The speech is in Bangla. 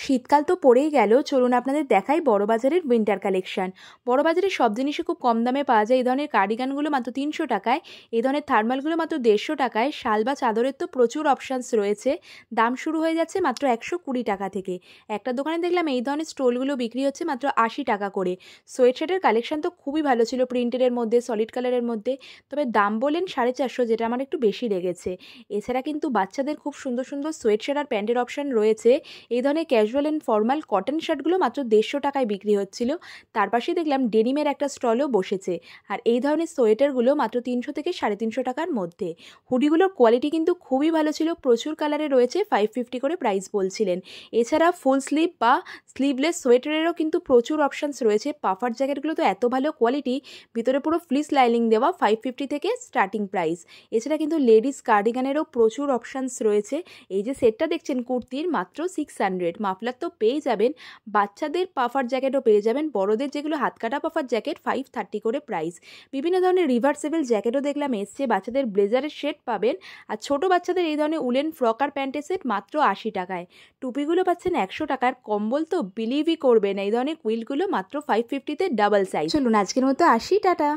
শীতকাল তো পড়েই গেল, চলুন আপনাদের দেখাই বড়বাজারের উইন্টার কালেকশন। বড়বাজারে সব জিনিসই খুব কম দামে পাওয়া যায়। এই ধরনের কার্ডিগানগুলো মাত্র 300 টাকায়, এই ধরনের থার্মালগুলো মাত্র 150 টাকায়। শাল বা চাদরের তো প্রচুর অপশানস রয়েছে, দাম শুরু হয়ে যাচ্ছে মাত্র 120 টাকা থেকে। একটা দোকানে দেখলাম এই ধরনের স্টোলগুলো বিক্রি হচ্ছে মাত্র 80 টাকা করে। সোয়েটশার্টের কালেকশন তো খুবই ভালো ছিল, প্রিন্টের মধ্যে, সলিড কালারের মধ্যে। তবে দাম বলেন 450, যেটা আমার একটু বেশি লেগেছে। এছাড়া কিন্তু বাচ্চাদের খুব সুন্দর সুন্দর সোয়েটশার্ট আর প্যান্টের অপশান রয়েছে। এই ধরনের ক্যাজুয়াল অ্যান্ড ফর্মাল কটন শার্টগুলো মাত্র 150 টাকায় বিক্রি হচ্ছিল। তার পাশে দেখলাম ডেনিমের একটা স্টলও বসেছে। আর এই ধরনের সোয়েটারগুলো মাত্র 300 থেকে 350 টাকার মধ্যে। হুডিগুলোর কোয়ালিটি কিন্তু খুবই ভালো ছিল, প্রচুর কালারে রয়েছে, 550 করে প্রাইস বলছিলেন। এছাড়া ফুল স্লিভ বা স্লিভলেস সোয়েটারেরও কিন্তু প্রচুর অপশানস রয়েছে। পাফার জ্যাকেটগুলো তো এত ভালো কোয়ালিটি, ভিতরে পুরো ফ্লিস লাইনিং দেওয়া, 550 থেকে স্টার্টিং প্রাইস। এছাড়া কিন্তু লেডিস কার্ডিগানেরও প্রচুর অপশানস রয়েছে। এই যে সেটটা দেখছেন কুর্তির, মাত্র 600। মাফলার তো পেয়ে যাবেন, বাচ্চাদের পাফার জ্যাকেটও পেয়ে যাবেন, বড়দের যেগুলো হাতকাটা পাফার জ্যাকেট 530 করে প্রাইস। বিভিন্ন ধরনের রিভার্সেবল জ্যাকেটও দেখলাম এসছে, বাচ্চাদের ব্লেজারের সেট পাবেন। আর ছোট বাচ্চাদের এই ধরনের উলেন ফ্রক আর প্যান্টের সেট মাত্র 80 টাকায়। টুপিগুলো পাচ্ছেন 100 টাকার। কম্বল তো বিলিভই করবেন, এই ধরনের কুইলগুলো মাত্র 550-তে ডাবল সাইজ। চলুন আজকের মতো আসি, টাটা।